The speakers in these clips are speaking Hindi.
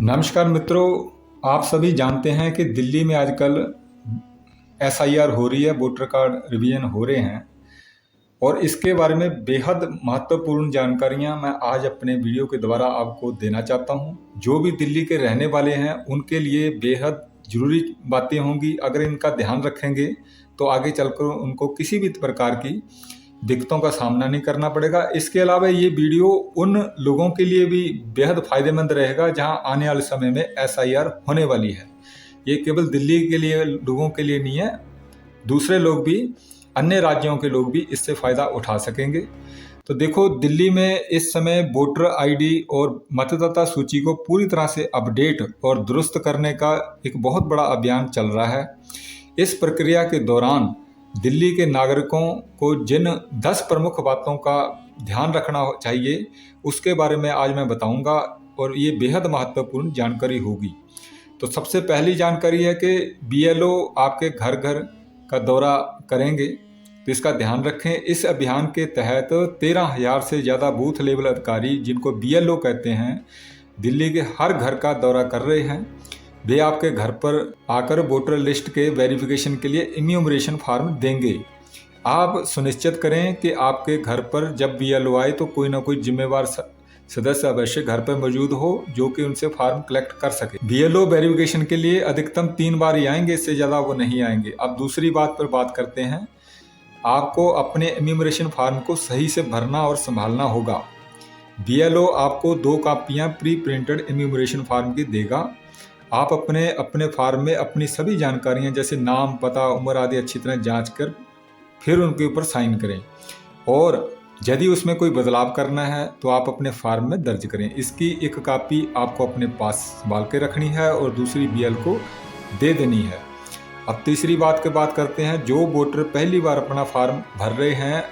नमस्कार मित्रों, आप सभी जानते हैं कि दिल्ली में आजकल एसआईआर हो रही है, वोटर कार्ड रिवीजन हो रहे हैं और इसके बारे में बेहद महत्वपूर्ण जानकारियां मैं आज अपने वीडियो के द्वारा आपको देना चाहता हूं। जो भी दिल्ली के रहने वाले हैं उनके लिए बेहद ज़रूरी बातें होंगी। अगर इनका ध्यान रखेंगे तो आगे चलकर उनको किसी भी प्रकार की दिक्कतों का सामना नहीं करना पड़ेगा। इसके अलावा ये वीडियो उन लोगों के लिए भी बेहद फायदेमंद रहेगा जहां आने वाले समय में एसआईआर होने वाली है। ये केवल दिल्ली के लिए लोगों के लिए नहीं है, दूसरे लोग भी, अन्य राज्यों के लोग भी इससे फायदा उठा सकेंगे। तो देखो, दिल्ली में इस समय वोटर आईडी और मतदाता सूची को पूरी तरह से अपडेट और दुरुस्त करने का एक बहुत बड़ा अभियान चल रहा है। इस प्रक्रिया के दौरान दिल्ली के नागरिकों को जिन 10 प्रमुख बातों का ध्यान रखना चाहिए उसके बारे में आज मैं बताऊंगा और ये बेहद महत्वपूर्ण जानकारी होगी। तो सबसे पहली जानकारी है कि बीएलओ आपके घर घर का दौरा करेंगे, तो इसका ध्यान रखें। इस अभियान के तहत 13,000 से ज़्यादा बूथ लेवल अधिकारी, जिनको बीएलओ कहते हैं, दिल्ली के हर घर का दौरा कर रहे हैं। वे आपके घर पर आकर वोटर लिस्ट के वेरिफिकेशन के लिए इन्यूमरेशन फॉर्म देंगे। आप सुनिश्चित करें कि आपके घर पर जब बीएलओ आए तो कोई ना कोई जिम्मेवार सदस्य अवश्य घर पर मौजूद हो जो कि उनसे फॉर्म कलेक्ट कर सके। बीएलओ वेरिफिकेशन के लिए अधिकतम 3 बार ही आएंगे, इससे ज़्यादा वो नहीं आएंगे। अब दूसरी बात पर बात करते हैं। आपको अपने इन्यूमरेशन फॉर्म को सही से भरना और संभालना होगा। बीएलओ आपको 2 कापियाँ प्री प्रिंटेड इन्यूमरेशन फॉर्म की देगा। आप अपने फॉर्म में अपनी सभी जानकारियां जैसे नाम, पता, उम्र आदि अच्छी तरह जांच कर फिर उनके ऊपर साइन करें और यदि उसमें कोई बदलाव करना है तो आप अपने फॉर्म में दर्ज करें। इसकी एक कॉपी आपको अपने पास संभाल के रखनी है और दूसरी बीएल को दे देनी है। अब तीसरी बात की बात करते हैं। जो वोटर पहली बार अपना फॉर्म भर रहे हैं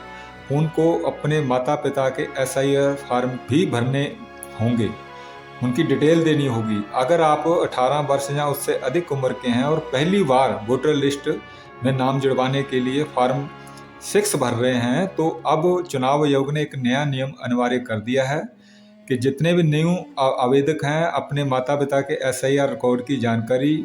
उनको अपने माता पिता के एसआईआर फॉर्म भी भरने होंगे, उनकी डिटेल देनी होगी। अगर आप 18 वर्ष या उससे अधिक उम्र के हैं और पहली बार वोटर लिस्ट में नाम जुड़वाने के लिए फॉर्म 6 भर रहे हैं तो अब चुनाव आयोग ने एक नया नियम अनिवार्य कर दिया है कि जितने भी न्यू आवेदक हैं अपने माता पिता के एसआईआर रिकॉर्ड की जानकारी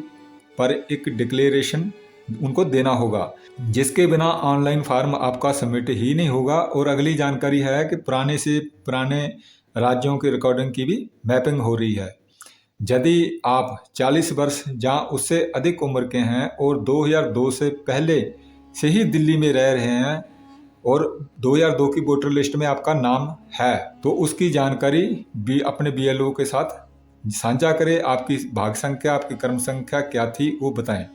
पर एक डिक्लेरेशन उनको देना होगा, जिसके बिना ऑनलाइन फॉर्म आपका सबमिट ही नहीं होगा। और अगली जानकारी है कि पुराने से पुराने राज्यों की रिकॉर्डिंग की भी मैपिंग हो रही है। यदि आप 40 वर्ष या उससे अधिक उम्र के हैं और 2002 से पहले से ही दिल्ली में रह रहे हैं और 2002 की वोटर लिस्ट में आपका नाम है तो उसकी जानकारी भी अपने बीएलओ के साथ साझा करें। आपकी भाग संख्या, आपकी कर्म संख्या क्या थी वो बताएं।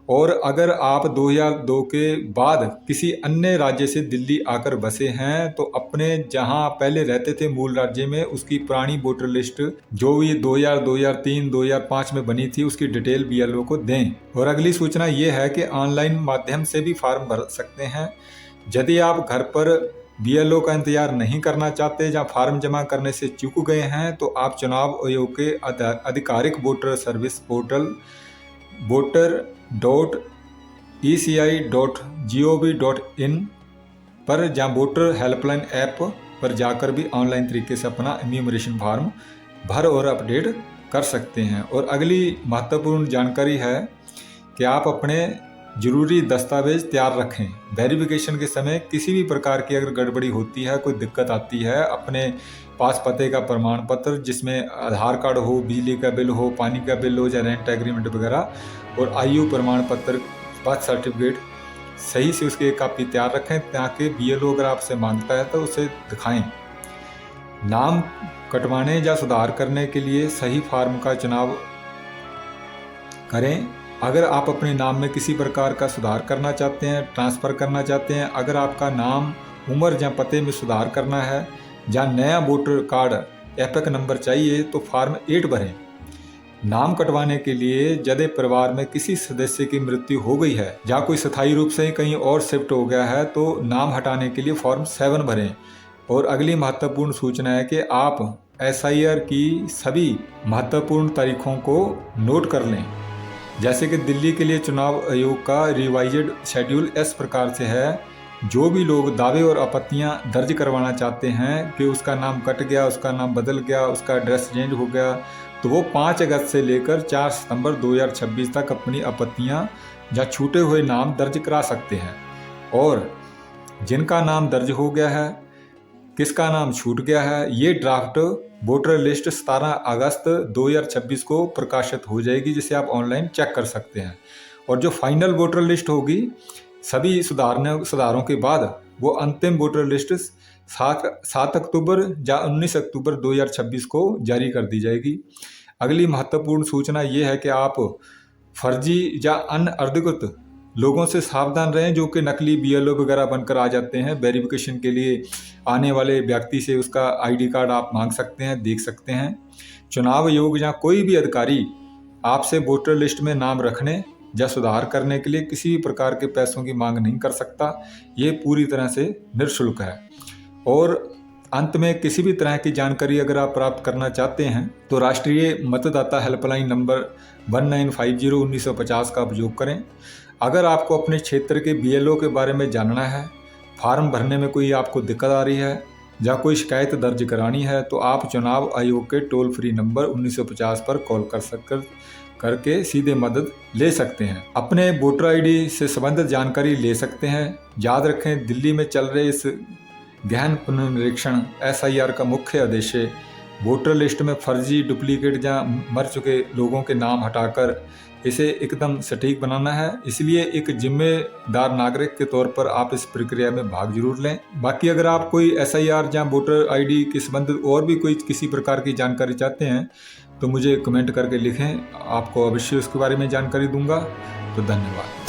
और अगर आप 2002 के बाद किसी अन्य राज्य से दिल्ली आकर बसे हैं तो अपने जहां पहले रहते थे मूल राज्य में उसकी पुरानी वोटर लिस्ट जो भी 2000, 2003, 2005 में बनी थी उसकी डिटेल बीएलओ को दें। और अगली सूचना ये है कि ऑनलाइन माध्यम से भी फॉर्म भर सकते हैं। यदि आप घर पर बीएलओ का इंतजार नहीं करना चाहते या फॉर्म जमा करने से चूक गए हैं तो आप चुनाव आयोग के आधिकारिक वोटर सर्विस पोर्टल voter.eci.gov.in पर या वोटर हेल्पलाइन ऐप पर जाकर भी ऑनलाइन तरीके से अपना इन्यूमरेशन फॉर्म भर और अपडेट कर सकते हैं। और अगली महत्वपूर्ण जानकारी है कि आप अपने ज़रूरी दस्तावेज तैयार रखें। वेरिफिकेशन के समय किसी भी प्रकार की अगर गड़बड़ी होती है, कोई दिक्कत आती है, अपने पास पते का प्रमाण पत्र जिसमें आधार कार्ड हो, बिजली का बिल हो, पानी का बिल हो या रेंट एग्रीमेंट वगैरह, और आयु प्रमाण पत्र, बर्थ सर्टिफिकेट सही से उसकी एक कॉपी तैयार रखें ताकि बीएलओ अगर आपसे मांगता है तो उसे दिखाएं। नाम कटवाने या सुधार करने के लिए सही फॉर्म का चुनाव करें। अगर आप अपने नाम में किसी प्रकार का सुधार करना चाहते हैं, ट्रांसफ़र करना चाहते हैं, अगर आपका नाम, उम्र या पते में सुधार करना है या नया वोटर कार्ड एपिक नंबर चाहिए तो फॉर्म 8 भरें। नाम कटवाने के लिए यदि परिवार में किसी सदस्य की मृत्यु हो गई है या कोई स्थायी रूप से कहीं और शिफ्ट हो गया है तो नाम हटाने के लिए फॉर्म 7 भरें। और अगली महत्वपूर्ण सूचना है कि आप एसआईआर की सभी महत्वपूर्ण तारीखों को नोट कर लें। जैसे कि दिल्ली के लिए चुनाव आयोग का रिवाइज्ड शेड्यूल इस प्रकार से है। जो भी लोग दावे और आपत्तियां दर्ज करवाना चाहते हैं कि उसका नाम कट गया, उसका नाम बदल गया, उसका एड्रेस चेंज हो गया, तो वो 5 अगस्त से लेकर 4 सितंबर 2026 तक अपनी आपत्तियां या छूटे हुए नाम दर्ज करा सकते हैं। और जिनका नाम दर्ज हो गया है, किसका नाम छूट गया है, ये ड्राफ्ट वोटर लिस्ट 17 अगस्त 2026 को प्रकाशित हो जाएगी, जिसे आप ऑनलाइन चेक कर सकते हैं। और जो फाइनल वोटर लिस्ट होगी सभी सुधारों के बाद, वो अंतिम वोटर लिस्ट 7 अक्टूबर या 19 अक्टूबर 2026 को जारी कर दी जाएगी। अगली महत्वपूर्ण सूचना ये है कि आप फर्जी या अन्य अधिकृत लोगों से सावधान रहें, जो कि नकली BLO वगैरह बनकर आ जाते हैं। वेरिफिकेशन के लिए आने वाले व्यक्ति से उसका ID कार्ड आप मांग सकते हैं, देख सकते हैं। चुनाव आयोग या कोई भी अधिकारी आपसे वोटर लिस्ट में नाम रखने या सुधार करने के लिए किसी भी प्रकार के पैसों की मांग नहीं कर सकता। ये पूरी तरह से निःशुल्क है। और अंत में किसी भी तरह की जानकारी अगर आप प्राप्त करना चाहते हैं तो राष्ट्रीय मतदाता हेल्पलाइन नंबर 1950-1950 का उपयोग करें। अगर आपको अपने क्षेत्र के BLO के बारे में जानना है, फॉर्म भरने में कोई आपको दिक्कत आ रही है या कोई शिकायत दर्ज करानी है, तो आप चुनाव आयोग के टोल फ्री नंबर 1950 पर कॉल करके सीधे मदद ले सकते हैं। अपने वोटर ID से संबंधित जानकारी ले सकते हैं। याद रखें, दिल्ली में चल रहे इस गहन पुनर्निरीक्षण SIR का मुख्य उद्देश्य वोटर लिस्ट में फर्जी, डुप्लीकेट या मर चुके लोगों के नाम हटाकर इसे एकदम सटीक बनाना है। इसलिए एक जिम्मेदार नागरिक के तौर पर आप इस प्रक्रिया में भाग जरूर लें। बाकी अगर आप कोई SIR या वोटर ID के संबंधित और भी कोई किसी प्रकार की जानकारी चाहते हैं तो मुझे कमेंट करके लिखें, आपको अवश्य उसके बारे में जानकारी दूंगा। तो धन्यवाद।